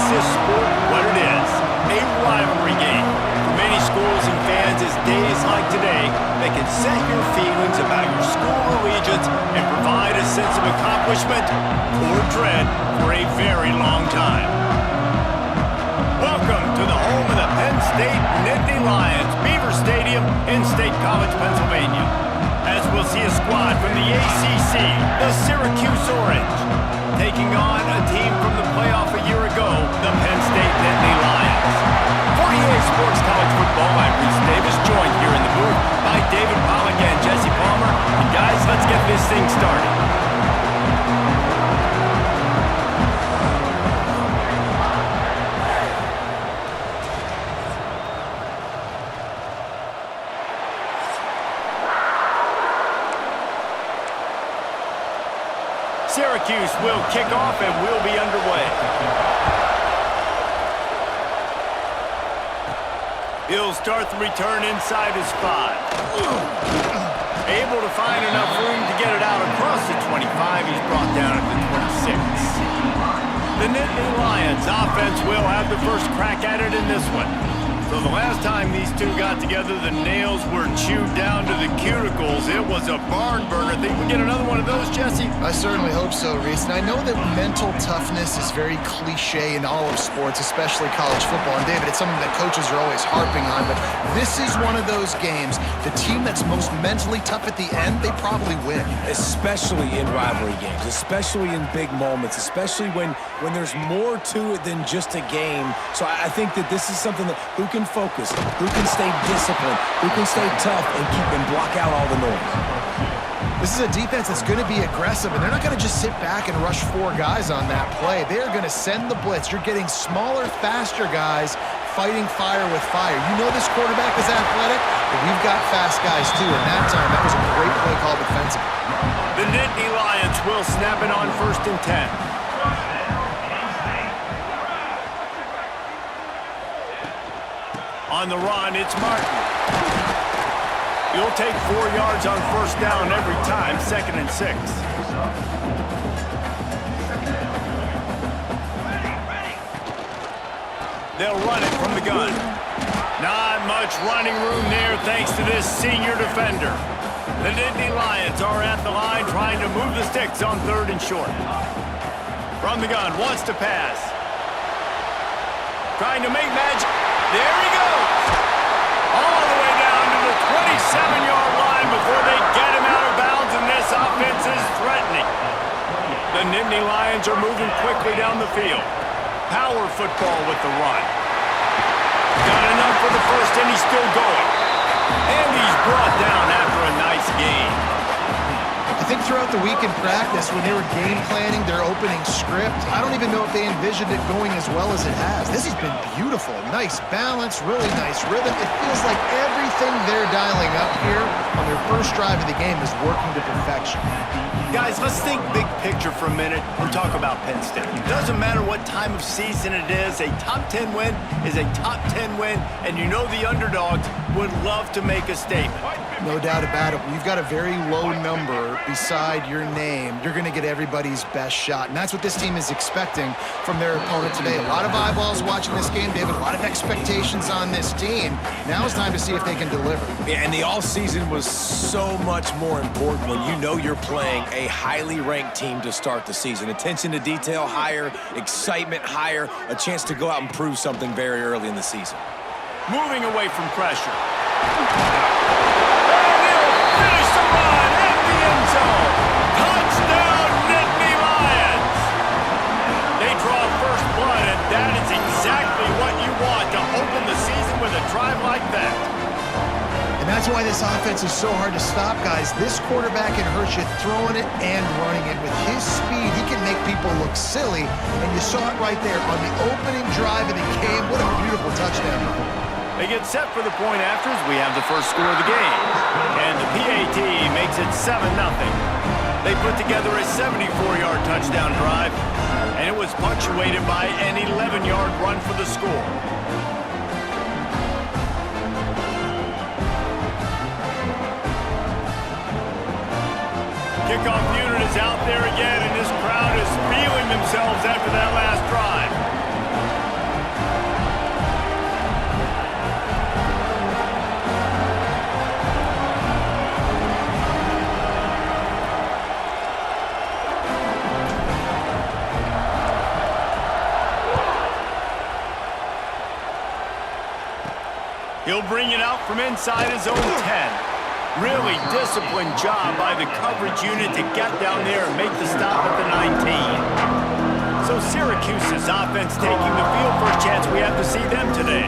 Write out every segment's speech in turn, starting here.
this sport what it is, a rivalry game. For many schools and fans, it's days like today that can set your feelings about your school allegiance and provide a sense of accomplishment or dread for a very long time. Welcome to the home of the Penn State Nittany Lions, Beaver Stadium in State College, Pennsylvania. As we'll see a squad from the ACC, the Syracuse Orange, taking on a team from the playoff a year ago, the Penn State Nittany Lions. For EA Sports College Football, I'm Reese Davis, joined here in the booth by David Pollack and Jesse Palmer. And guys, let's get this thing started. Syracuse will kick off and we'll be underway. He'll start the return inside his 5. Able to find enough room to get it out across the 25. He's brought down at the 26. The Nittany Lions offense will have the first crack at it in this one. So the last time these two got together, the nails were chewed down to the cuticles. It was a barn burner. Think we get another one of those, Jesse? I certainly hope so, Reese. And I know that mental toughness is very cliche in all of sports, especially college football. And David, it's something that coaches are always harping on. But this is one of those games. The team that's most mentally tough at the end, they probably win. Especially in rivalry games, especially in big moments, especially when there's more to it than just a game. So I think that this is something that who can focus, who can stay disciplined, who can stay tough and block out all the noise. This is a defense that's going to be aggressive, and they're not going to just sit back and rush 4 guys on that play. They're going to send the blitz. You're getting smaller, faster guys fighting fire with fire. You know this quarterback is athletic, but we've got fast guys too, and that time that was a great play call defensively. The Nittany Lions will snap it on 1st and 10. On the run, it's Martin. You'll take 4 yards on 1st down every time, 2nd and 6. They'll run it from the gun. Not much running room there thanks to this senior defender. The Nittany Lions are at the line trying to move the sticks on 3rd and short. From the gun, wants to pass. Trying to make magic. There he goes! All the way down to the 27-yard line before they get him out of bounds, and this offense is threatening. The Nittany Lions are moving quickly down the field. Power football with the run. Got enough for the first, and he's still going. And he's brought down after a nice gain. I think throughout the week in practice, when they were game planning their opening script, I don't even know if they envisioned it going as well as it has. This has been beautiful. Nice balance, really nice rhythm. It feels like everything they're dialing up here on their first drive of the game is working to perfection. Guys, let's think big picture for a minute and talk about Penn State. It doesn't matter what time of season it is, a top 10 win is a top 10 win, and you know the underdogs would love to make a statement. No doubt about it. When you've got a very low number beside your name, you're going to get everybody's best shot. And that's what this team is expecting from their opponent today. A lot of eyeballs watching this game, David. A lot of expectations on this team. Now it's time to see if they can deliver. Yeah, and the offseason was so much more important when you know you're playing a highly ranked team to start the season. Attention to detail higher, excitement higher, a chance to go out and prove something very early in the season. Moving away from pressure. Finish the run in the end zone. Touchdown, Nittany Lions. They draw first blood, and that is exactly what you want to open the season with a drive like that. And that's why this offense is so hard to stop, guys. This quarterback can hurt you throwing it and running it. With his speed, he can make people look silly, and you saw it right there on the opening drive of the game. What a beautiful touchdown. They get set for the point after as we have the first score of the game. And the PAT makes it 7-0. They put together a 74-yard touchdown drive, and it was punctuated by an 11-yard run for the score. Kickoff unit is out there again, and this crowd is feeling themselves after that last drive. He'll bring it out from inside his own 10. Really disciplined job by the coverage unit to get down there and make the stop at the 19. So Syracuse's offense taking the field. First chance we have to see them today.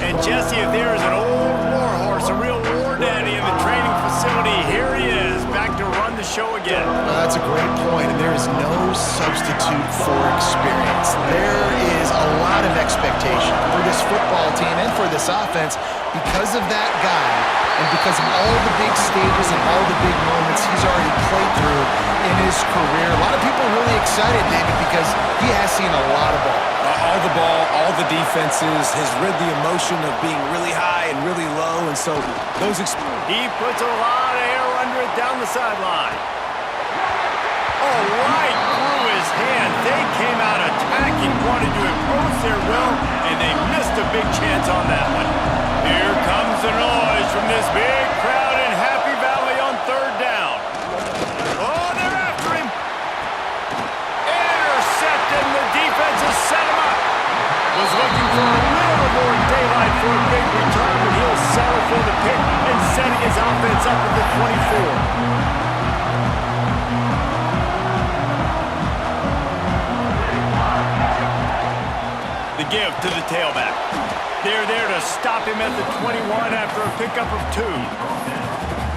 And Jesse, if there is an old war horse, a real war daddy in the training facility, here he is, back to run the show again. That's a great point, and there is no substitute for experience. There is a lot of expectation for this football team and for this offense because of that guy and because of all the big stages and all the big moments he's already played through in his career. A lot of people are really excited, David, because he has seen a lot of ball. All the ball, all the defenses, has rid the emotion of being really high and really low, and so those he puts a lot of air under it down the sideline. Oh, right through his hand. They came out attacking, wanted to impose their will, and they missed a big chance on that one. Here comes the noise from this big crowd in Happy Valley on third down. Oh, they're after him. Intercepted, and the defense has set him up. Was looking for a little more daylight for a big return, but he'll settle for the pick and setting his offense up at the 24. The give to the tailback. They're there to stop him at the 21 after a pickup of 2.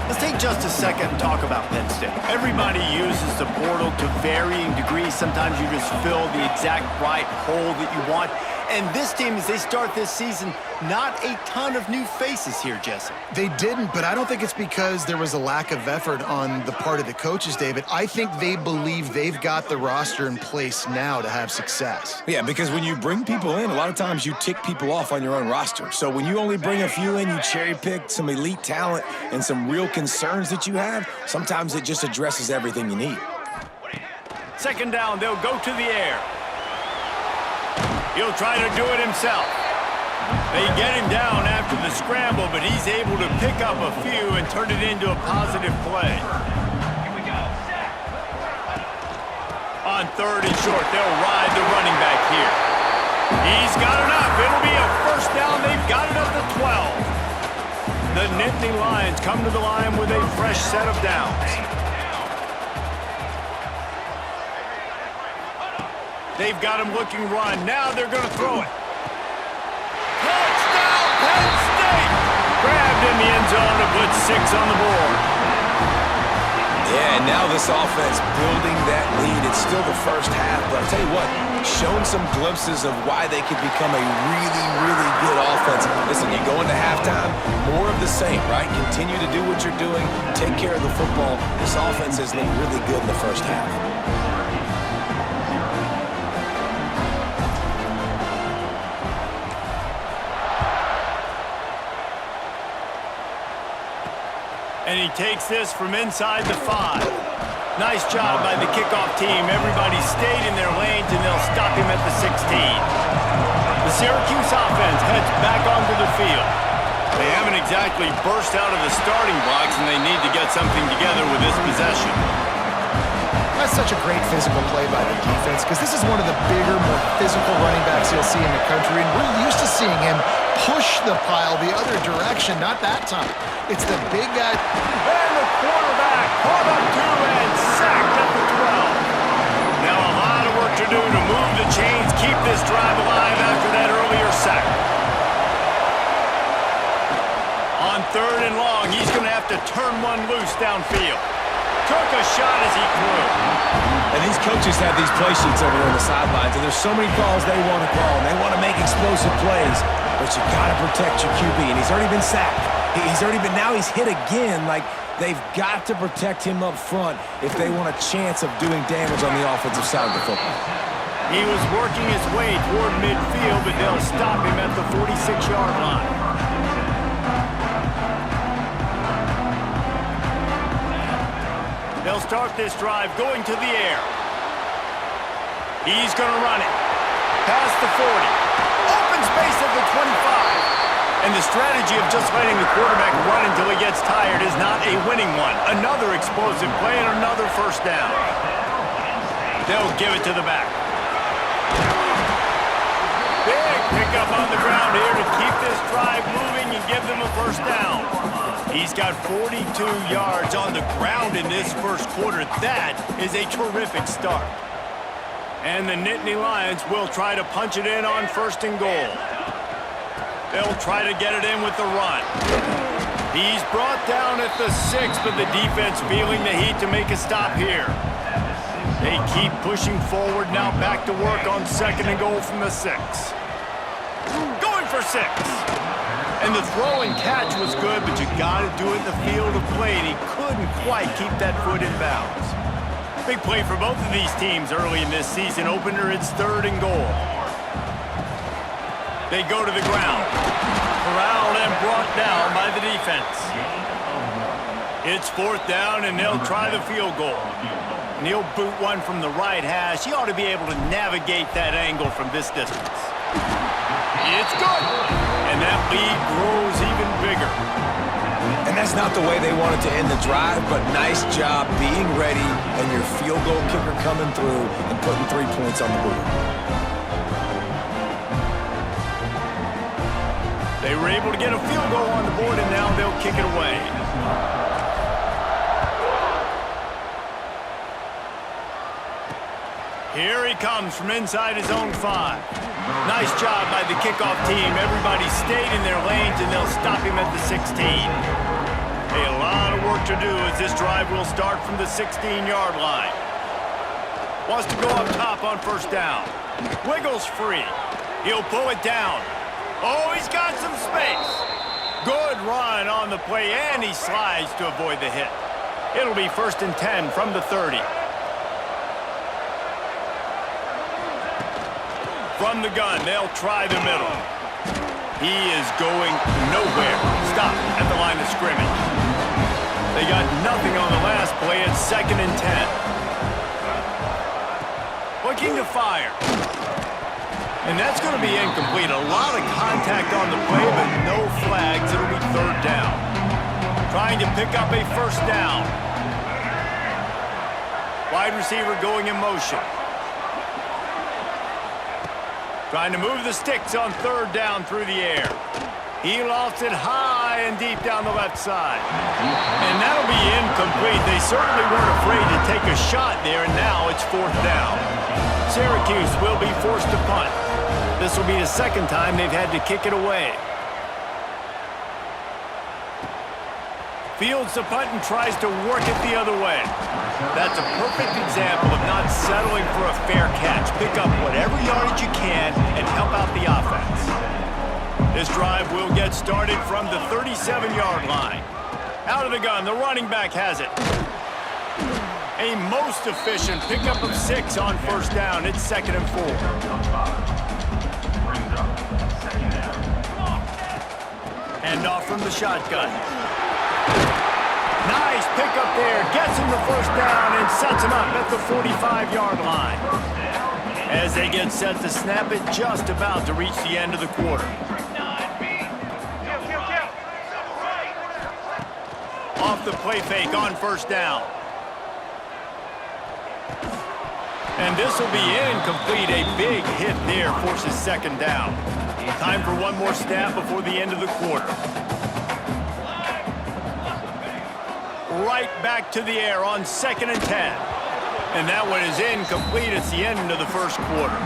Let's take just a second and talk about Penn State. Everybody uses the portal to varying degrees. Sometimes you just fill the exact right hole that you want. And this team, as they start this season, not a ton of new faces here, Jesse. They didn't, but I don't think it's because there was a lack of effort on the part of the coaches, David. I think they believe they've got the roster in place now to have success. Yeah, because when you bring people in, a lot of times you tick people off on your own roster. So when you only bring a few in, you cherry-pick some elite talent and some real concerns that you have, sometimes it just addresses everything you need. Second down, they'll go to the air. He'll try to do it himself. They get him down after the scramble, but he's able to pick up a few and turn it into a positive play. On third and short, they'll ride the running back here. He's got enough. It'll be a first down. They've got it up to 12. The Nittany Lions come to the line with a fresh set of downs. They've got him looking run. Now they're going to throw it. Touchdown, Penn State! Grabbed in the end zone to put 6 on the board. Yeah, and now this offense building that lead. It's still the first half, but I'll tell you what, shown some glimpses of why they could become a really, really good offense. Listen, you go into halftime, more of the same, right? Continue to do what you're doing, take care of the football. This offense has looked really good in the first half. And he takes this from inside the 5. Nice job by the kickoff team. Everybody stayed in their lanes, and they'll stop him at the 16. The Syracuse offense heads back onto the field. They haven't exactly burst out of the starting blocks, and they need to get something together with this possession. That's such a great physical play by the defense because this is one of the bigger, more physical running backs you'll see in the country, and we're used to seeing him push the pile the other direction, not that time. It's the big guy. And the quarterback caught up to and sacked at the 12. Now a lot of work to do to move the chains, keep this drive alive after that earlier sack. On third and long, he's going to have to turn one loose downfield. Took a shot as he threw. And these coaches have these play sheets over there on the sidelines, and there's so many calls they want to call, and they want to make explosive plays, but you got to protect your QB, and he's already been sacked. Now he's hit again. Like, they've got to protect him up front if they want a chance of doing damage on the offensive side of the football. He was working his way toward midfield, but they'll stop him at the 46-yard line. They'll start this drive going to the air. He's going to run it. Past the 40. Open space at the 25. And the strategy of just letting the quarterback run until he gets tired is not a winning one. Another explosive play and another first down. They'll give it to the back. Big pick up on the ground here to keep this drive moving and give them a first down. He's got 42 yards on the ground in this first quarter. That is a terrific start. And the Nittany Lions will try to punch it in on first and goal. They'll try to get it in with the run. He's brought down at the 6, but the defense feeling the heat to make a stop here. They keep pushing forward now, back to work on second and goal from the 6. Going for 6. And the throw and catch was good, but you got to do it in the field of play, and he couldn't quite keep that foot in bounds. Big play for both of these teams early in this season opener. It's third and goal. They go to the ground. Corralled and brought down by the defense. It's fourth down, and they'll try the field goal. And he'll boot one from the right hash. He ought to be able to navigate that angle from this distance. It's good. And that lead grows even bigger. And that's not the way they wanted to end the drive, but nice job being ready and your field goal kicker coming through and putting 3 points on the board. They were able to get a field goal on the board, and now they'll kick it away. Here he comes from inside his own 5. Nice job by the kickoff team. Everybody stayed in their lanes, and they'll stop him at the 16. A lot of work to do as this drive will start from the 16-yard line. Wants to go up top on first down. Wiggles free. He'll pull it down. Oh, he's got some space. Good run on the play, and he slides to avoid the hit. It'll be first and 10 from the 30. From the gun, they'll try the middle. He is going nowhere. Stop at the line of scrimmage. They got nothing on the last play. It's second and 10. Looking to fire. And that's going to be incomplete. A lot of contact on the play, but no flags. It'll be third down. Trying to pick up a first down. Wide receiver going in motion. Trying to move the sticks on third down through the air. He lofts it high and deep down the left side. And that'll be incomplete. They certainly weren't afraid to take a shot there, and now it's fourth down. Syracuse will be forced to punt. This will be the second time they've had to kick it away. Fields the punt and tries to work it the other way. That's a perfect example of not settling for a fair catch. Pick up whatever yardage you can and help out the offense. This drive will get started from the 37-yard line. Out of the gun, the running back has it. A most efficient pickup of 6 on first down. It's second and 4. Handoff from the shotgun. Nice pickup there. Gets him the first down and sets him up at the 45-yard line. As they get set to snap it, just about to reach the end of the quarter. Off the play fake on first down. And this will be incomplete. A big hit there forces second down. Time for one more snap before the end of the quarter. Right back to the air on second and 10. And that one is incomplete. It's the end of the first quarter.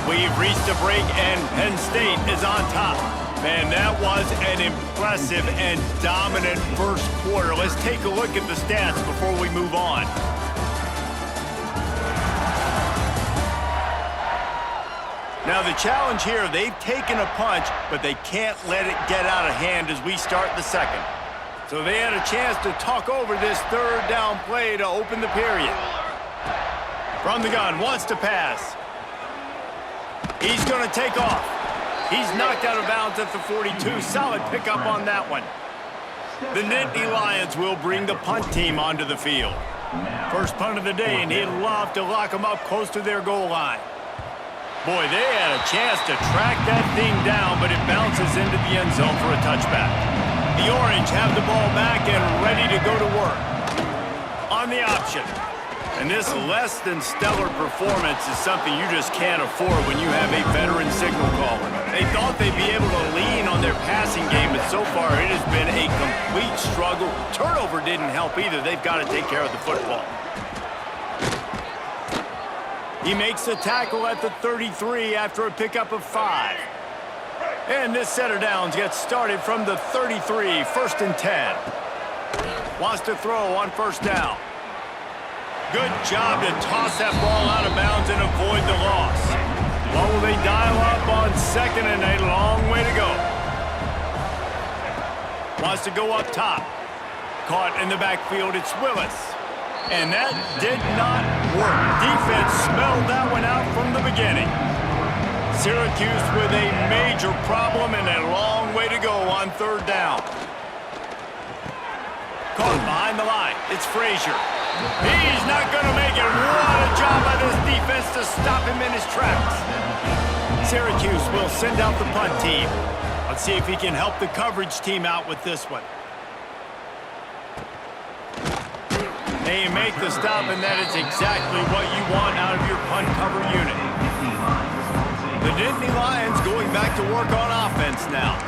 We've reached a break, and Penn State is on top. Man, that was an impressive and dominant first quarter. Let's take a look at the stats before we move on. Now the challenge here, they've taken a punch, but they can't let it get out of hand as we start the second. So they had a chance to talk over this third down play to open the period. From the gun, wants to pass. He's going to take off. He's knocked out of bounds at the 42. Solid pickup on that one. The Nittany Lions will bring the punt team onto the field. First punt of the day, and he'd love to lock them up close to their goal line. Boy, they had a chance to track that thing down, but it bounces into the end zone for a touchback. The Orange have the ball back and ready to go to work. On the option. And this less than stellar performance is something you just can't afford when you have a veteran signal caller. They thought they'd be able to lean on their passing game, but so far it has been a complete struggle. Turnover didn't help either. They've got to take care of the football. He makes the tackle at the 33 after a pickup of 5. And this set of downs gets started from the 33, 1st and 10. Wants to throw on 1st down. Good job to toss that ball out of bounds and avoid the loss. What will they dial up on 2nd and a long way to go? Wants to go up top. Caught in the backfield, it's Willis. And that did not work. Defense smelled that one out from the beginning. Syracuse with a major problem and a long way to go on 3rd down. Caught behind the line. It's Frazier. He's not going to make it. What a job by this defense to stop him in his tracks. Syracuse will send out the punt team. Let's see if he can help the coverage team out with this one. They make the stop, and that is exactly what you want out of your punt cover unit. The Nittany Lions going back to work on offense now.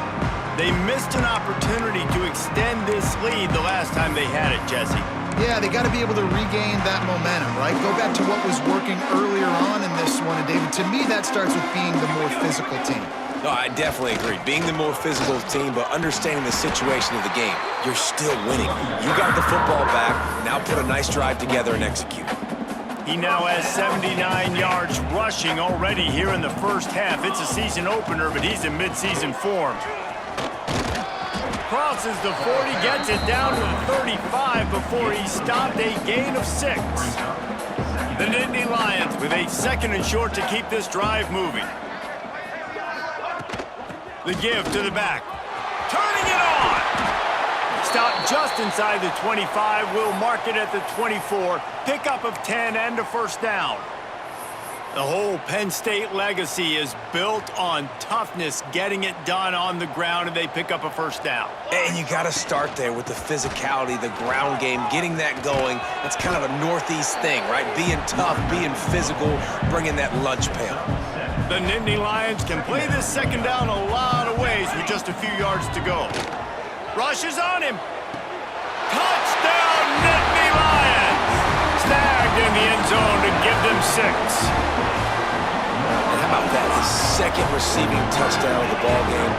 They missed an opportunity to extend this lead the last time they had it, Jesse. Yeah, they got to be able to regain that momentum, right? Go back to what was working earlier on in this one. And, David, to me, that starts with being the more physical team. No, I definitely agree. Being the more physical team, but understanding the situation of the game. You're still winning. You got the football back. Now put a nice drive together and execute. He now has 79 yards rushing already here in the first half. It's a season opener, but he's in midseason form. Crosses the 40, gets it down to the 35 before he stopped, a gain of 6. The Nittany Lions with a 2nd and short to keep this drive moving. The give to the back. Turning it on! Stop just inside the 25, will mark it at the 24. Pickup of 10 and a 1st down. The whole Penn State legacy is built on toughness, getting it done on the ground, and they pick up a 1st down. And you got to start there with the physicality, the ground game, getting that going. That's kind of a Northeast thing, right? Being tough, being physical, bringing that lunch pail. The Nittany Lions can play this 2nd down a lot of ways with just a few yards to go. Rushes on him. Touchdown, Nittany Lions! Snagged in the end zone to give them 6. How about that? His 2nd receiving touchdown of the ball game.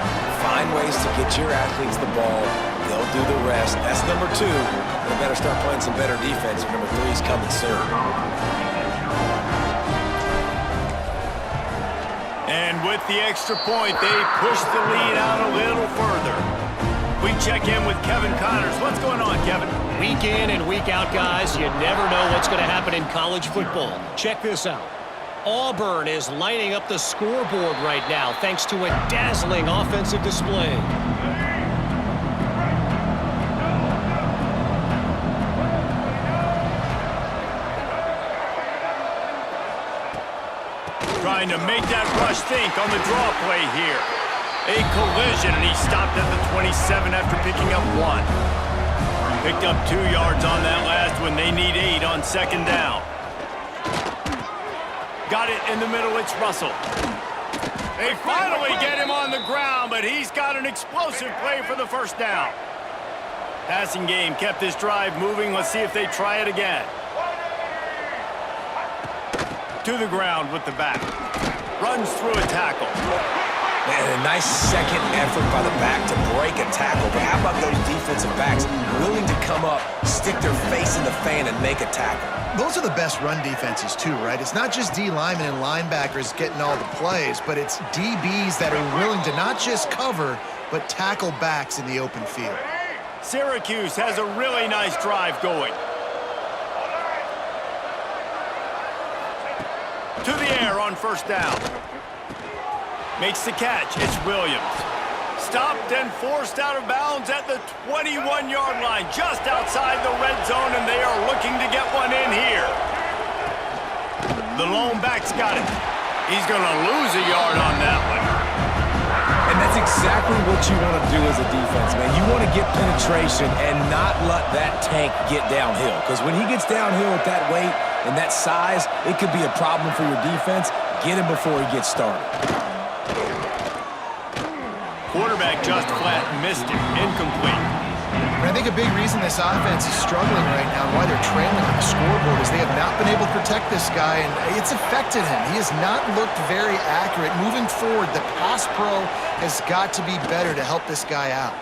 Find ways to get your athletes the ball. They'll do the rest. That's number 2. They better start playing some better defense. Number 3 is coming soon. And with the extra point, they push the lead out a little further. We check in with Kevin Connors. What's going on, Kevin? Week in and week out, guys, you never know what's going to happen in college football. Check this out. Auburn is lighting up the scoreboard right now thanks to a dazzling offensive display. Trying to make that rush think on the draw play here. A collision, and he stopped at the 27 after picking up 1. Picked up 2 yards on that last one. They need 8 on 2nd down. Got it in the middle, it's Russell. They finally get him on the ground, but he's got an explosive play for the 1st down. Passing game kept this drive moving. Let's see if they try it again. To the ground with the back. Runs through a tackle. Man, a nice 2nd effort by the back to break a tackle. But how about those defensive backs willing to come up, stick their face in the fan, and make a tackle? Those are the best run defenses, too, right? It's not just D linemen and linebackers getting all the plays, but it's DBs that are willing to not just cover, but tackle backs in the open field. Syracuse has a really nice drive going. To the air on 1st down. Makes the catch. It's Williams. Stopped and forced out of bounds at the 21-yard line, just outside the red zone, and they are looking to get one in here. The lone back's got it. He's going to lose a yard on that one. And that's exactly what you want to do as a defense, man. You want to get penetration and not let that tank get downhill. Because when he gets downhill with that weight and that size, it could be a problem for your defense. Get him before he gets started. Quarterback just flat missed it. Incomplete. And I think a big reason this offense is struggling right now and why they're trailing on the scoreboard is they have not been able to protect this guy, and it's affected him. He has not looked very accurate. Moving forward, the pass pro has got to be better to help this guy out.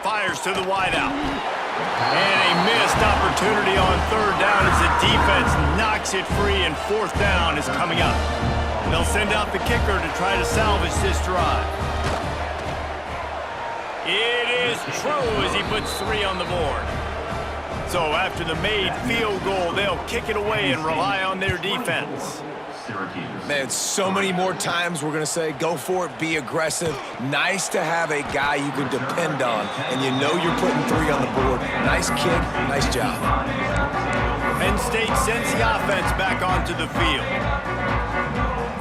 Fires to the wideout. And a missed opportunity on third down as the defense knocks it free, and fourth down is coming up. They'll send out the kicker to try to salvage this drive. It is true as he puts 3 on the board. So after the made field goal, they'll kick it away and rely on their defense. Man, so many more times we're going to say, go for it, be aggressive. Nice to have a guy you can depend on, and you know you're putting 3 on the board. Nice kick, nice job. Penn State sends the offense back onto the field.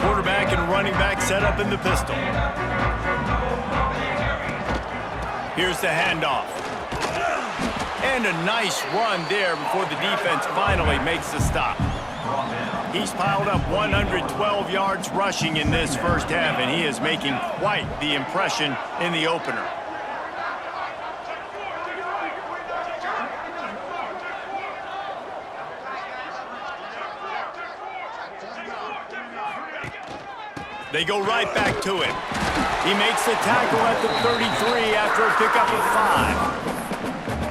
Quarterback and running back set up in the pistol. Here's the handoff. And a nice run there before the defense finally makes the stop. He's piled up 112 yards rushing in this first half, and he is making quite the impression in the opener. They go right back to it. He makes the tackle at the 33 after a pickup of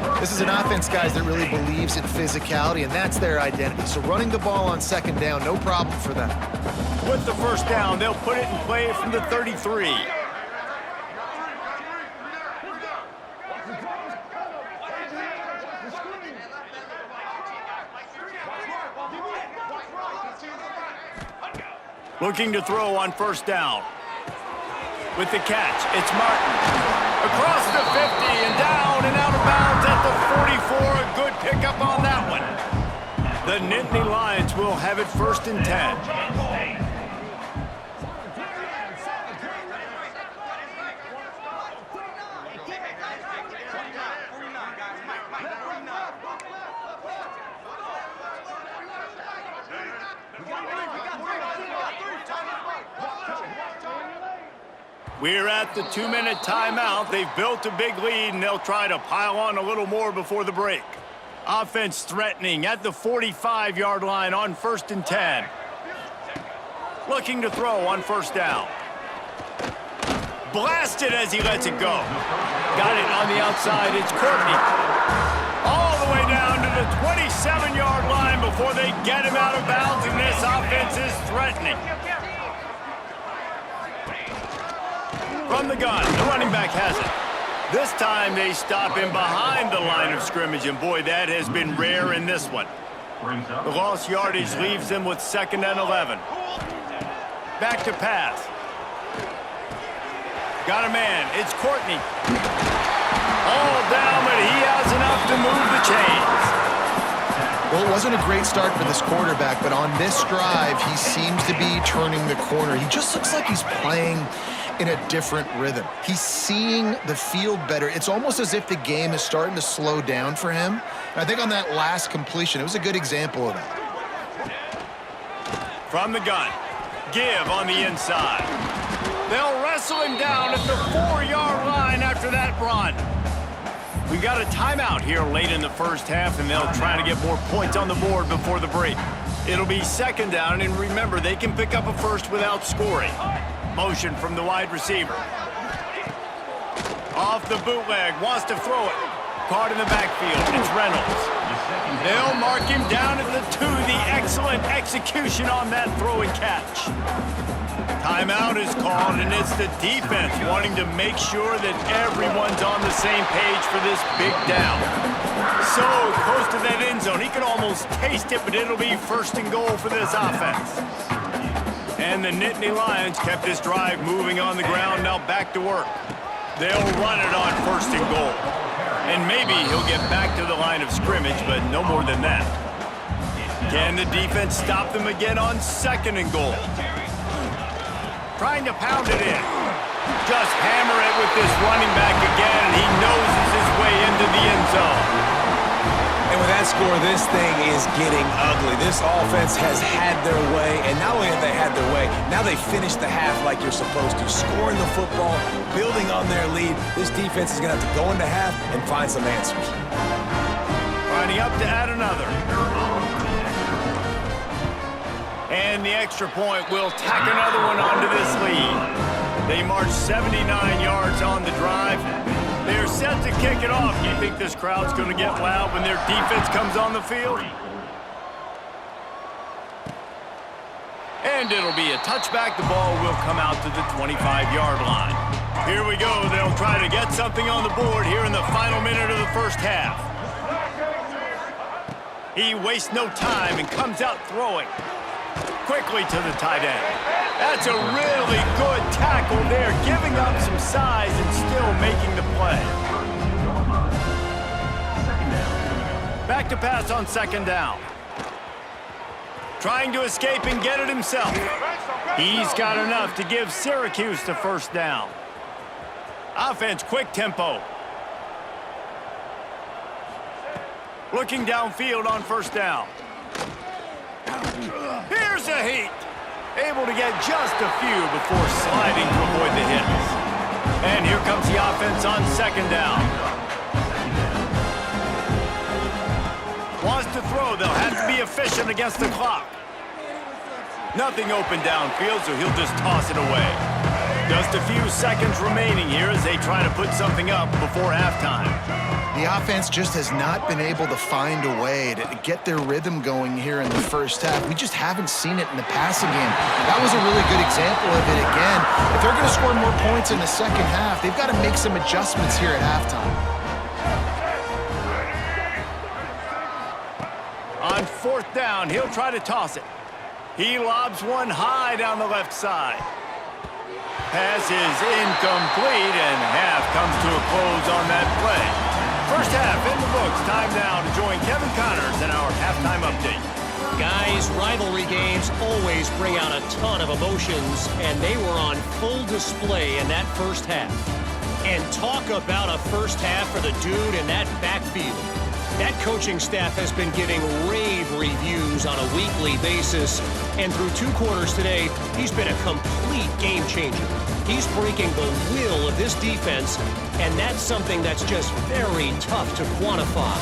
5. This is an offense, guys, that really believes in physicality, and that's their identity. So running the ball on second down, no problem for them. With the first down, they'll put it in play from the 33. Looking to throw on first down. With the catch, it's Martin. Across the 50 and down and out of bounds at the 44. A good pickup on that one. The Nittany Lions will have it 1st and 10. We're at the 2-minute timeout. They've built a big lead, and they'll try to pile on a little more before the break. Offense threatening at the 45-yard line on 1st and 10. Looking to throw on first down. Blasted as he lets it go. Got it on the outside. It's Courtney. All the way down to the 27-yard line before they get him out of bounds, and this offense is threatening. From the gun, the running back has it. This time they stop him behind the line of scrimmage, and boy, that has been rare in this one. The lost yardage leaves them with 2nd and 11. Back to pass. Got a man, it's Courtney. All down, but he has enough to move the chains. Well, it wasn't a great start for this quarterback, but on this drive, he seems to be turning the corner. He just looks like he's playing in a different rhythm. He's seeing the field better. It's almost as if the game is starting to slow down for him. And I think on that last completion, it was a good example of that. From the gun, give on the inside. They'll wrestle him down at the 4-yard line after that run. We've got a timeout here late in the first half, and they'll try to get more points on the board before the break. It'll be 2nd down, and remember, they can pick up a first without scoring. Motion from the wide receiver. Off the bootleg, wants to throw it. Caught in the backfield, it's Reynolds. They'll mark him down at the 2, the excellent execution on that throw and catch. Timeout is called, and it's the defense wanting to make sure that everyone's on the same page for this big down. So close to that end zone, he can almost taste it, but it'll be 1st and goal for this offense. And the Nittany Lions kept this drive moving on the ground, now back to work. They'll run it on 1st and goal. And maybe he'll get back to the line of scrimmage, but no more than that. Can the defense stop them again on 2nd and goal? Trying to pound it in. Just hammer it with this running back again, and he noses his way into the end zone. And with that score, this thing is getting ugly. This offense has had their way, and not only have they had their way, now they finished the half like you're supposed to, scoring the football, building on their lead. This defense is going to have to go into half and find some answers. Lining up to add another. And the extra point will tack another one onto this lead. They march 79 yards on the drive. They're set to kick it off. Do you think this crowd's going to get loud when their defense comes on the field? And it'll be a touchback. The ball will come out to the 25-yard line. Here we go. They'll try to get something on the board here in the final minute of the first half. He wastes no time and comes out throwing quickly to the tight end. That's a really good tackle there, giving up some size and still making the play. Back to pass on second down. Trying to escape and get it himself. He's got enough to give Syracuse the first down. Offense, quick tempo. Looking downfield on first down. Here's a heat. Able to get just a few before sliding to avoid the hits. And here comes the offense on second down. Wants to throw. They'll have to be efficient against the clock. Nothing open downfield, so he'll just toss it away. Just a few seconds remaining here as they try to put something up before halftime. The offense just has not been able to find a way to get their rhythm going here in the first half. We just haven't seen it in the passing game. That was a really good example of it again. If they're going to score more points in the second half, they've got to make some adjustments here at halftime. On fourth down, he'll try to toss it. He lobs one high down the left side. Pass is incomplete, and half comes to a close on that play. First half in the books. Time now to join Kevin Connors in our halftime update. Guys, rivalry games always bring out a ton of emotions, and they were on full display in that first half. And talk about a first half for the dude in that backfield. That coaching staff has been giving rave reviews on a weekly basis, and through 2 quarters today, he's been a complete game changer. He's breaking the will of this defense, and that's something that's just very tough to quantify.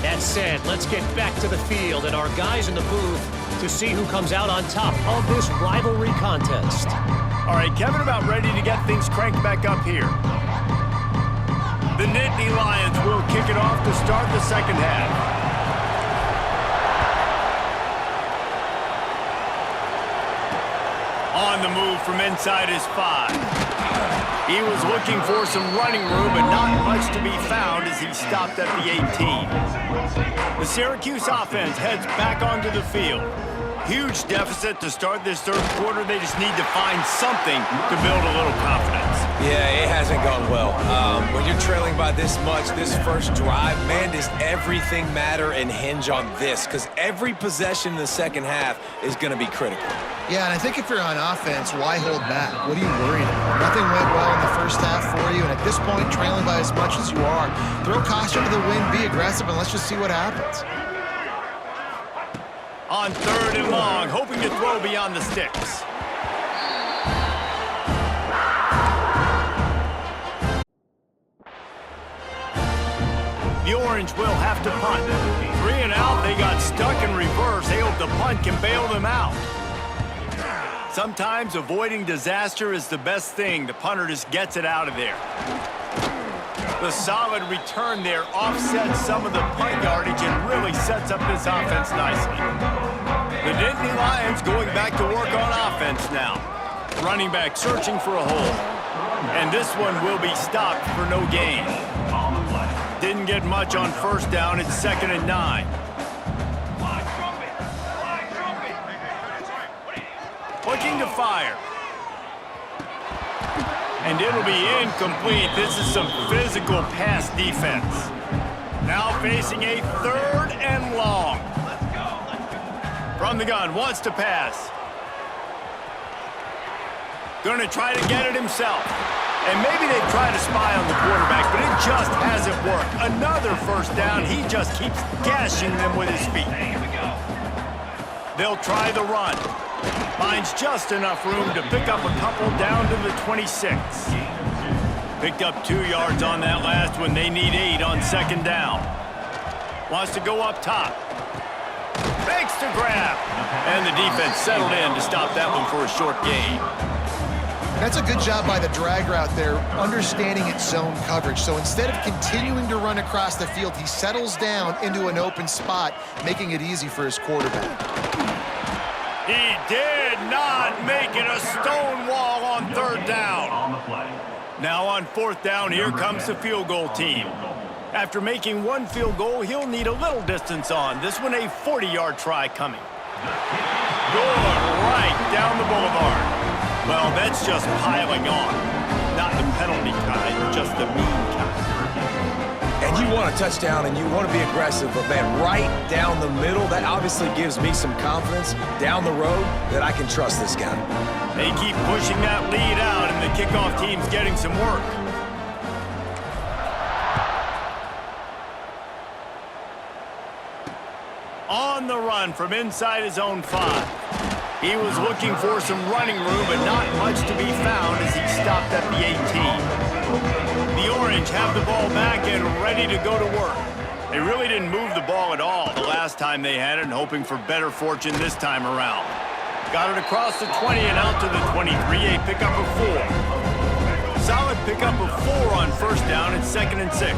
That said, let's get back to the field and our guys in the booth to see who comes out on top of this rivalry contest. All right, Kevin, about ready to get things cranked back up here. The Nittany Lions will kick it off to start the second half. On the move from inside his 5. He was looking for some running room, but not much to be found as he stopped at the 18. The Syracuse offense heads back onto the field. Huge deficit to start this third quarter. They just need to find something to build a little confidence. Yeah, it hasn't gone well. When you're trailing by this much, this first drive, man, does everything matter and hinge on this? Because every possession in the second half is going to be critical. Yeah, and I think if you're on offense, why hold back? What are you worried about? Nothing went well in the first half for you, and at this point, trailing by as much as you are, throw caution to the wind, be aggressive, and let's just see what happens. On third and long, hoping to throw beyond the sticks. The Orange will have to punt. 3 and out, they got stuck in reverse. They hope the punt can bail them out. Sometimes avoiding disaster is the best thing. The punter just gets it out of there. The solid return there offsets some of the punt yardage and really sets up this offense nicely. The Nittany Lions going back to work on offense now. Running back searching for a hole. And this one will be stopped for no gain. Didn't get much on first down. It's 2nd and 9. Looking to fire. And it'll be incomplete. This is some physical pass defense. Now facing a 3rd and long. From the gun, wants to pass. Going to try to get it himself. And maybe they try to spy on the quarterback, but it just hasn't worked. Another first down. He just keeps gashing them with his feet. They'll try the run. Finds just enough room to pick up a couple down to the 26. Picked up 2 yards on that last one. They need 8 on second down. Wants to go up top. Fakes to grab. And the defense settled in to stop that one for a short gain. That's a good job by the drag route there, understanding its zone coverage. So instead of continuing to run across the field, he settles down into an open spot, making it easy for his quarterback. He did not make it a stone wall on third down. Now on fourth down, here comes the field goal team. After making 1 field goal, he'll need a little distance on. This one a 40-yard try coming. Good right down the boulevard. Well, that's just piling on. Not the penalty kind, just the mean kind. And you want a touchdown and you want to be aggressive, but man, right down the middle, that obviously gives me some confidence down the road that I can trust this guy. They keep pushing that lead out, and the kickoff team's getting some work. On the run from inside his own 5. He was looking for some running room, but not much to be found as he stopped at the 18. The Orange have the ball back and ready to go to work. They really didn't move the ball at all the last time they had it, and hoping for better fortune this time around. Got it across the 20 and out to the 23, a pickup of 4. Solid pickup of 4 on first down at 2nd and 6.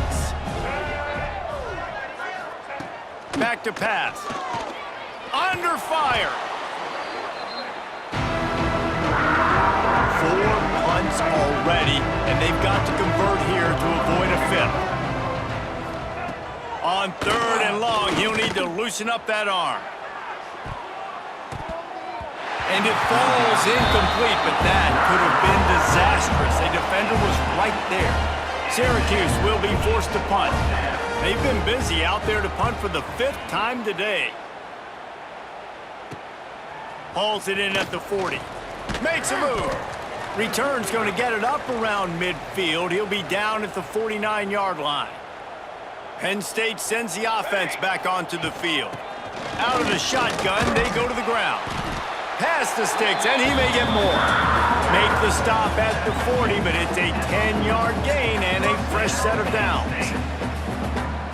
Back to pass. Under fire. 4 punts already, and they've got to convert here to avoid a 5th. On 3rd and long, he'll need to loosen up that arm. And it falls incomplete, but that could have been disastrous. A defender was right there. Syracuse will be forced to punt. They've been busy out there to punt for the 5th time today. Hauls it in at the 40. Makes a move. Return's going to get it up around midfield. He'll be down at the 49-yard line. Penn State sends the offense back onto the field. Out of the shotgun, they go to the ground. Past the sticks, and he may get more. Make the stop at the 40, but it's a 10-yard gain and a fresh set of downs.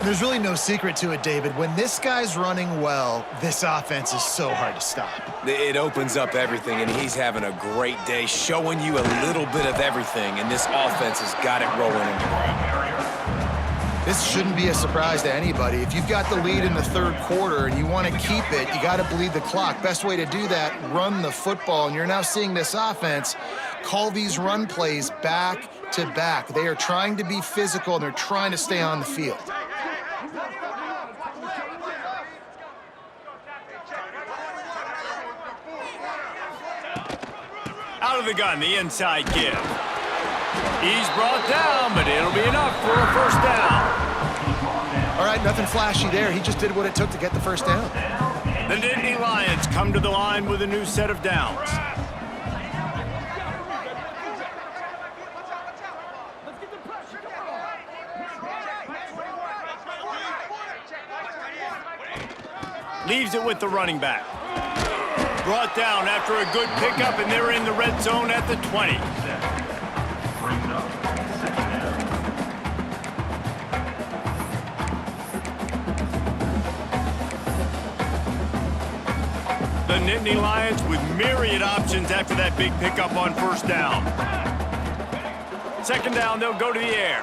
There's really no secret to it, David. When this guy's running well, this offense is so hard to stop. It opens up everything, and he's having a great day, showing you a little bit of everything, and this offense has got it rolling in the ground. This shouldn't be a surprise to anybody. If you've got the lead in the 3rd quarter and you want to keep it, you got to bleed the clock. Best way to do that, run the football. And you're now seeing this offense call these run plays back to back. They are trying to be physical, and they're trying to stay on the field. Out of the gun, the inside give. He's brought down, but it'll be enough for a first down. All right, nothing flashy there. He just did what it took to get the first down. The Nittany Lions come to the line with a new set of downs. Leaves it with the running back. Brought down after a good pickup, and they're in the red zone at the 20. The Nittany Lions with myriad options after that big pickup on first down. Second down, they'll go to the air.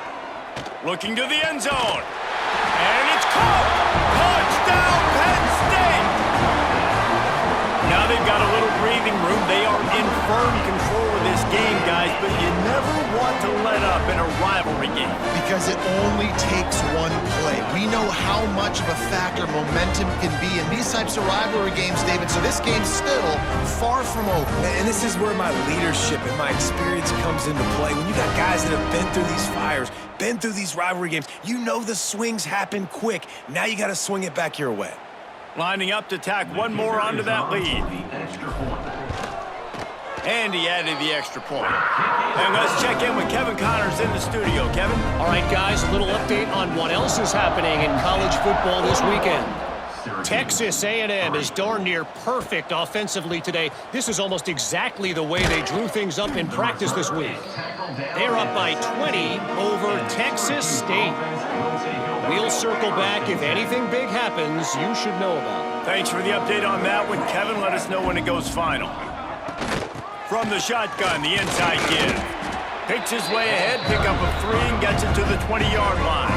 Looking to the end zone. And it's caught! Touchdown, Penn State! Now they've got a little breathing room. They are in firm control of this game, guys, but you never want to let up in a rivalry game. Because it only takes one play. We know how much of a factor momentum can be in these types of rivalry games, David, so this game's still far from over. And this is where my leadership and my experience comes into play. When you got guys that have been through these fires, been through these rivalry games, you know the swings happen quick. Now you got to swing it back your way. Lining up to tack one more onto that lead. And he added the extra point. And let's check in with Kevin Connors in the studio. Kevin? All right, guys, a little update on what else is happening in college football this weekend. Texas A&M is darn near perfect offensively today. This is almost exactly the way they drew things up in practice this week. They're up by 20 over Texas State. We'll circle back. If anything big happens, you should know about. Thanks for the update on that one, Kevin. Let us know when it goes final. From the shotgun, the inside give. Picks his way ahead, pick up a 3, and gets it to the 20-yard line.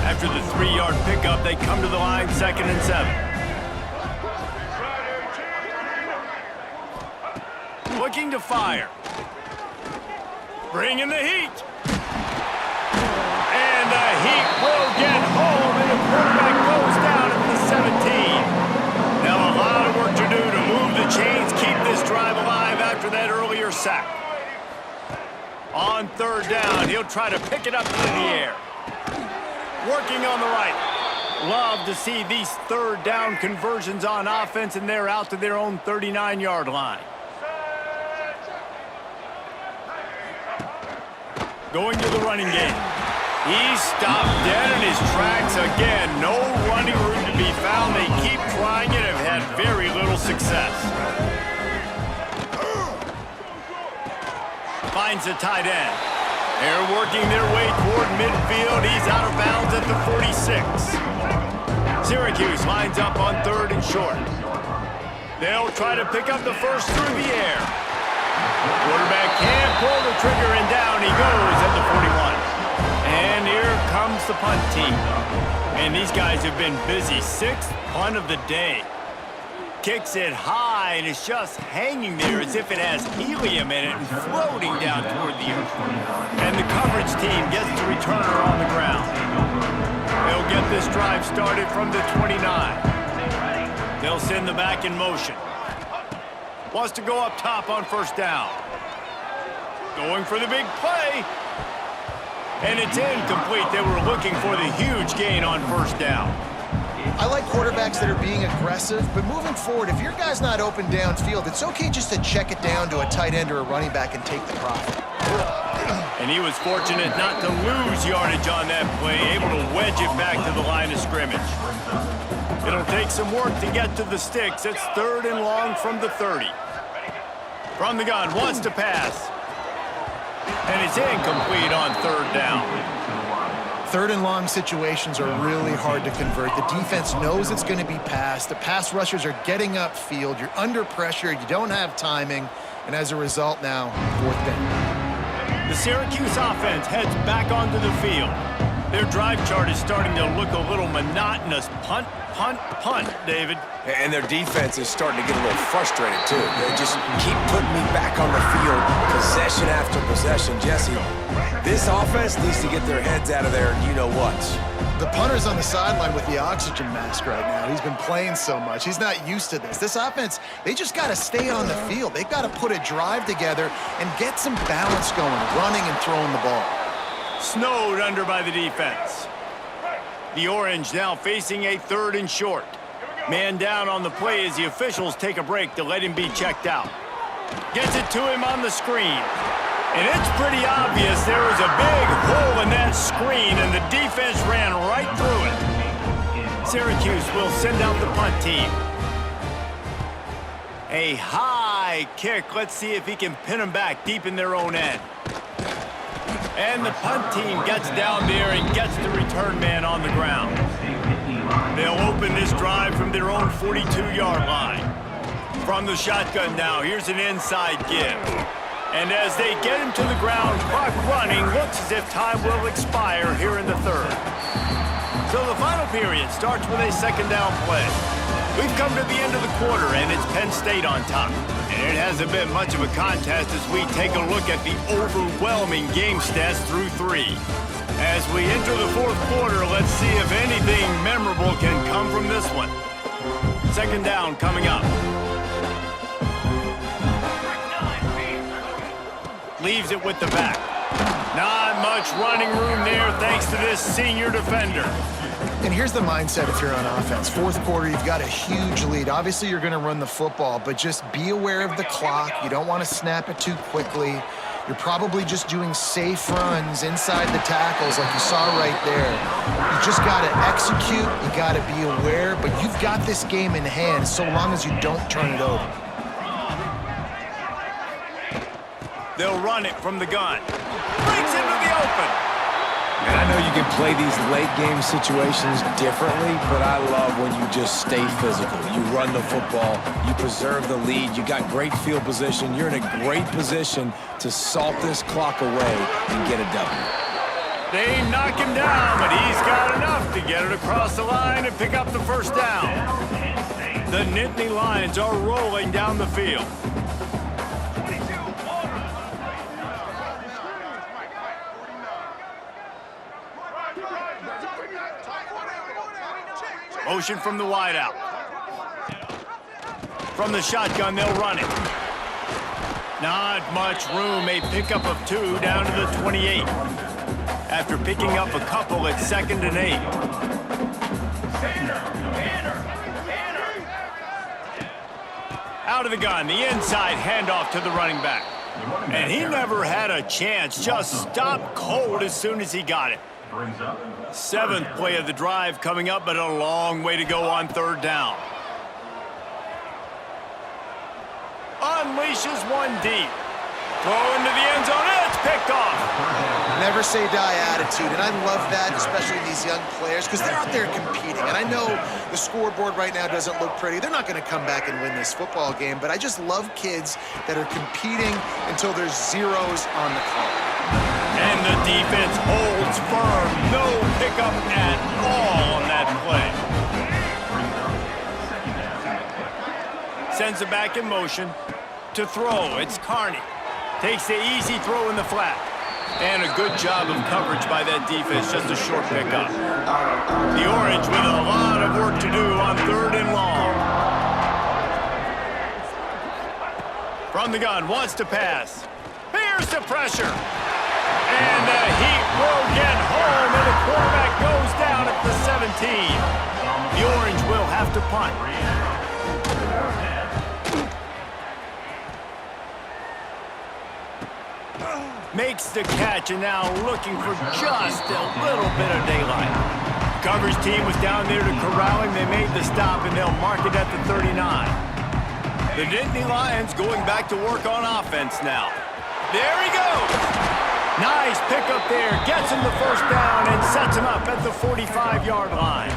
After the 3-yard pickup, they come to the line, 2nd and 7. Looking to fire. Bringing the heat. And the heat will get home, and the quarterback goes down at the 17. Now a lot of work to do to move the chains, keep this drive alive after that earlier sack. On 3rd down, he'll try to pick it up through the air. Working on the right. Love to see these 3rd down conversions on offense, and they're out to their own 39-yard line. Going to the running game. He's stopped dead in his tracks again. No running room to be found. They keep trying it, have had very little success. Finds a tight end. They're working their way toward midfield. He's out of bounds at the 46. Syracuse lines up on 3rd and short. They'll try to pick up the first through the air. Quarterback can't pull the trigger, and down he goes at the 41. And here comes the punt team. And these guys have been busy. 6th punt of the day. Kicks it high, and it's just hanging there as if it has helium in it and floating down toward the earth. And the coverage team gets the returner on the ground. They'll get this drive started from the 29. They'll send the back in motion. Wants to go up top on 1st down. Going for the big play. And it's incomplete. They were looking for the huge gain on 1st down. I like quarterbacks that are being aggressive, but moving forward, if your guy's not open downfield, it's okay just to check it down to a tight end or a running back and take the profit. And he was fortunate not to lose yardage on that play, able to wedge it back to the line of scrimmage. It'll take some work to get to the sticks. It's 3rd and long from the 30. From the gun, wants to pass. And it's incomplete on 3rd down. 3rd and long situations are really hard to convert. The defense knows it's going to be passed. The pass rushers are getting upfield. You're under pressure. You don't have timing. And as a result now, 4th down. The Syracuse offense heads back onto the field. Their drive chart is starting to look a little monotonous. Punt, punt, punt, David. And their defense is starting to get a little frustrated, too. They just keep putting me back on the field, possession after possession. Jesse, this offense needs to get their heads out of there, you-know-what. The punter's on the sideline with the oxygen mask right now. He's been playing so much. He's not used to this. This offense, they just got to stay on the field. They've got to put a drive together and get some balance going, running and throwing the ball. Snowed under by the defense. The Orange now facing a 3rd and short. Man down on the play as the officials take a break to let him be checked out. Gets it to him on the screen. And it's pretty obvious there was a big hole in that screen, and the defense ran right through it. Syracuse will send out the punt team. A high kick. Let's see if he can pin them back deep in their own end. And the punt team gets down there and gets the return man on the ground. They'll open this drive from their own 42-yard line. From the shotgun now, here's an inside give. And as they get him to the ground, clock running, looks as if time will expire here in the 3rd. So the final period starts with a 2nd down play. We've come to the end of the quarter, and it's Penn State on top. And it hasn't been much of a contest as we take a look at the overwhelming game stats through 3. As we enter the 4th quarter, let's see if anything memorable can come from this one. 2nd down coming up. Leaves it with the back. Not much running room there thanks to this senior defender. And here's the mindset if you're on offense. Fourth quarter, you've got a huge lead. Obviously, you're going to run the football, but just be aware of the clock. You don't want to snap it too quickly. You're probably just doing safe runs inside the tackles like you saw right there. You just got to execute. You got to be aware, but you've got this game in hand so long as you don't turn it over. They'll run it from the gun. Breaks into the open. And I know you can play these late-game situations differently, but I love when you just stay physical. You run the football, you preserve the lead, you got great field position, you're in a great position to salt this clock away and get a W. They knock him down, but he's got enough to get it across the line and pick up the first down. The Nittany Lions are rolling down the field. Motion from the wideout. From the shotgun, they'll run it. Not much room. A pickup of 2 down to the 28. After picking up a couple at 2nd and 8. Out of the gun, the inside handoff to the running back. And he never had a chance. Just stopped cold as soon as he got it. 7th play of the drive coming up, but a long way to go on 3rd down. Unleashes one deep. Throw into the end zone, and it's picked off. Never say die attitude, and I love that, especially these young players, because they're out there competing. And I know the scoreboard right now doesn't look pretty. They're not going to come back and win this football game, but I just love kids that are competing until there's zeros on the clock. And the defense holds firm. No pickup at all on that play. Sends it back in motion. To throw, it's Courtney. Takes the easy throw in the flat. And a good job of coverage by that defense, just a short pickup. The Orange with a lot of work to do on 3rd and long. From the gun, wants to pass. Here's the pressure. And the heat will get home, and the quarterback goes down at the 17. The Orange will have to punt. Makes the catch, and now looking for just a little bit of daylight. Coverage team was down there to corral him. They made the stop, and they'll mark it at the 39. The Nittany Lions going back to work on offense now. There he goes. Nice pickup there. Gets him the first down and sets him up at the 45-yard line.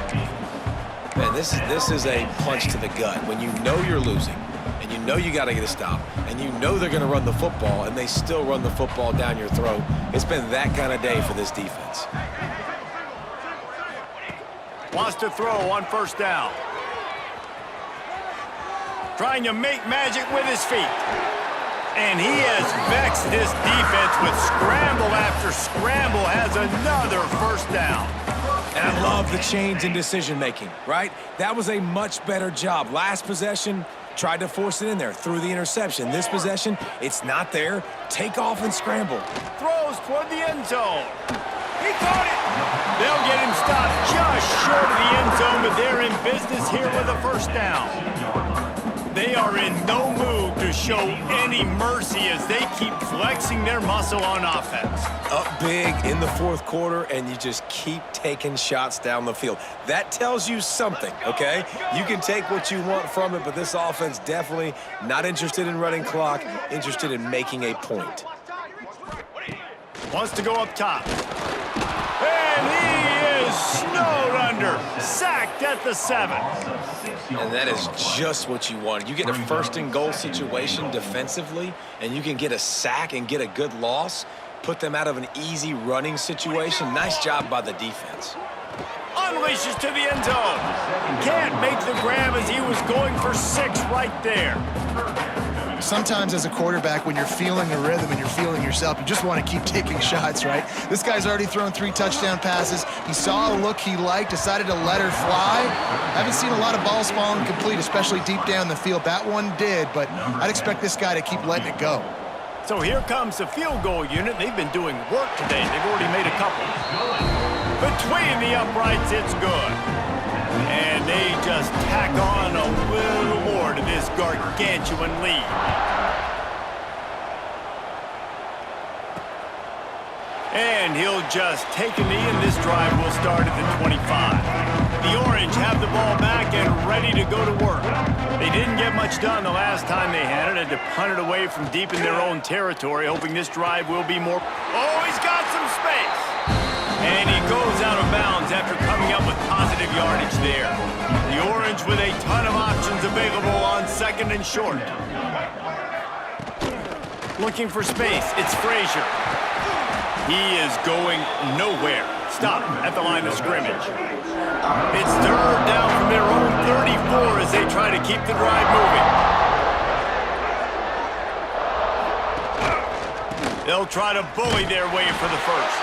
Man, this is a punch to the gut. When you know you're losing, and you know you got to get a stop, and you know they're going to run the football, and they still run the football down your throat. It's been that kind of day for this defense. Wants to throw on 1st down. Trying to make magic with his feet. And he has vexed this defense with scramble after scramble, has another 1st down. And I love the change in decision-making, right? That was a much better job. Last possession, tried to force it in there, threw the interception. This possession, it's not there. Take off and scramble. Throws toward the end zone. He caught it. They'll get him stopped just short of the end zone, but they're in business here with a 1st down. They are in no mood to show any mercy as they keep flexing their muscle on offense. Up big in the 4th quarter, and you just keep taking shots down the field. That tells you something, okay? You can take what you want from it, but this offense definitely not interested in running clock, interested in making a point. Wants to go up top. And he is snowed under. Sacked at the 7. And that is just what you want. You get a 1st and goal situation defensively, and you can get a sack and get a good loss, put them out of an easy running situation. Nice job by the defense. Unleashes to the end zone. Can't make the grab as he was going for 6 right there. Sometimes as a quarterback, when you're feeling the rhythm and you're feeling yourself, you just want to keep taking shots, right? This guy's already thrown 3 touchdown passes. He saw a look he liked, decided to let her fly. Haven't seen a lot of balls falling complete, especially deep down the field. That one did, but I'd expect this guy to keep letting it go. So here comes the field goal unit. They've been doing work today. They've already made a couple. Between the uprights, it's good. And they just tack on a little more to this gargantuan lead. And he'll just take a knee, and this drive will start at the 25. The Orange have the ball back and ready to go to work. They didn't get much done the last time they had it. Had to punt it away from deep in their own territory, hoping this drive will be more... Oh, he's got some space! And he goes out of bounds after coming up with positive yardage there. The Orange with a ton of options available on second and short. Looking for space, it's Frazier. He is going nowhere. Stop at the line of scrimmage. It's third down from their own 34 as they try to keep the drive moving. They'll try to bully their way for the first.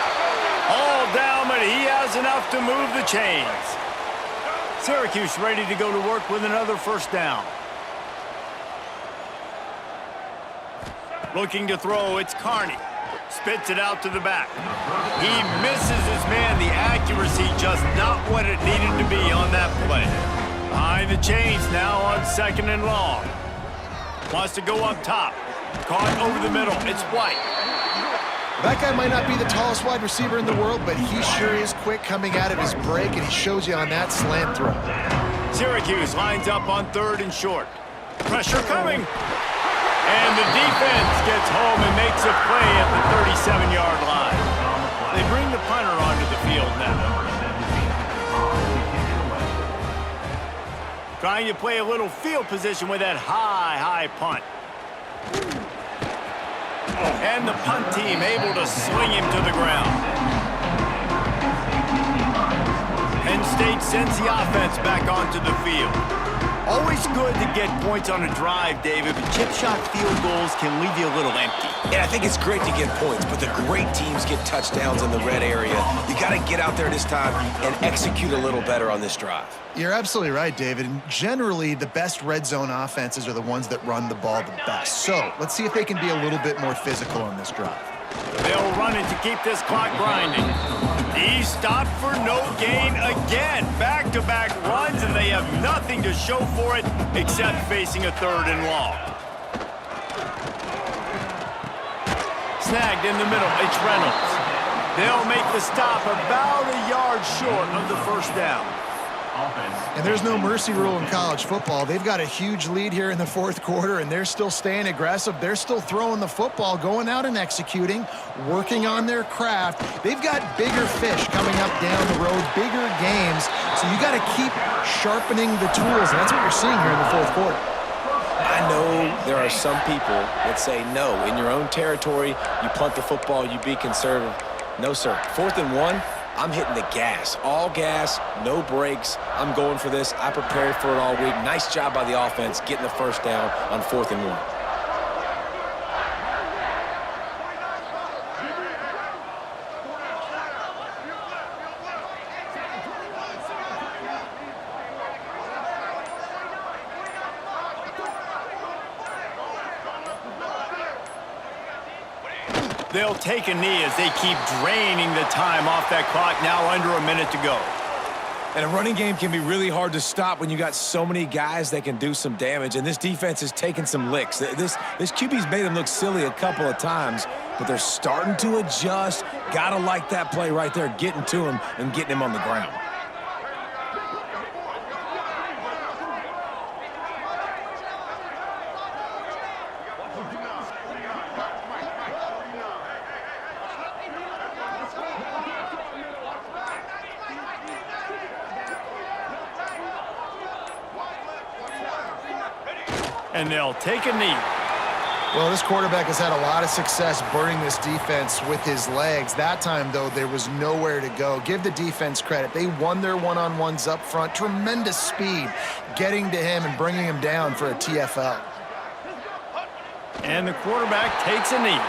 All down, but he has enough to move the chains. Syracuse ready to go to work with another first down. Looking to throw, it's Courtney. Spits it out to the back. He misses his man. The accuracy just not what it needed to be on that play. Behind the chains now on second and long. Wants to go up top. Caught over the middle. It's White. That guy might not be the tallest wide receiver in the world, but he sure is quick coming out of his break, and he shows you on that slant throw. Syracuse lines up on third and short. Pressure coming. And the defense gets home and makes a play at the 37-yard line. They bring the punter onto the field now. Trying to play a little field position with that high punt. And the punt team able to swing him to the ground. Penn State sends the offense back onto the field. Always good to get points on a drive, David, but chip shot field goals can leave you a little empty. Yeah, I think it's great to get points, but the great teams get touchdowns in the red area. You got to get out there this time and execute a little better on this drive. You're absolutely right, David. And generally, the best red zone offenses are the ones that run the ball the best. So let's see if they can be a little bit more physical on this drive. They'll run it to keep this clock grinding. He stopped for no gain again. Back-to-back runs, and they have nothing to show for it except facing a third and long. Snagged in the middle. It's Reynolds. They'll make the stop about a yard short of the first down. And there's no mercy rule in college football. They've got a huge lead here in the fourth quarter, and they're still staying aggressive. They're still throwing the football, going out and executing, working on their craft. They've got bigger fish coming up down the road, bigger games. So you got to keep sharpening the tools, and that's what you're seeing here in the fourth quarter. I know there are some people that say, no, in your own territory, you punt the football, you be conservative. No, sir. 4th and 1. I'm hitting the gas. All gas, no brakes. I'm going for this. I prepared for it all week. Nice job by the offense getting the first down on 4th and 1. They'll take a knee as they keep draining the time off that clock, now under a minute to go. And a running game can be really hard to stop when you got so many guys that can do some damage, and this defense is taking some licks. This QB's made them look silly a couple of times, but they're starting to adjust. Gotta like that play right there, getting to him and getting him on the ground. And they'll take a knee. Well, this quarterback has had a lot of success burning this defense with his legs. That time, though, there was nowhere to go. Give the defense credit. They won their one-on-ones up front. Tremendous speed getting to him and bringing him down for a TFL. And the quarterback takes a knee.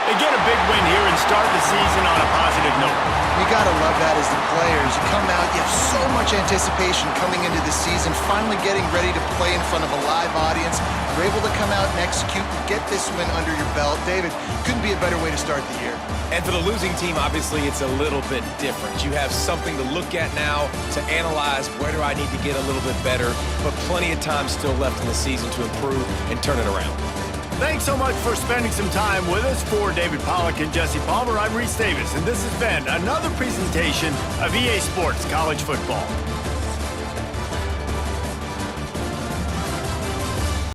They get a big win here and start the season on a positive note. You got to love that as the players. You come out, you So much anticipation coming into the season, finally getting ready to play in front of a live audience. You're able to come out and execute and get this win under your belt. David, couldn't be a better way to start the year. And for the losing team, obviously, it's a little bit different. You have something to look at now to analyze where do I need to get a little bit better, but plenty of time still left in the season to improve and turn it around. Thanks so much for spending some time with us. For David Pollack and Jesse Palmer, I'm Reese Davis, and this has been another presentation of EA Sports College Football.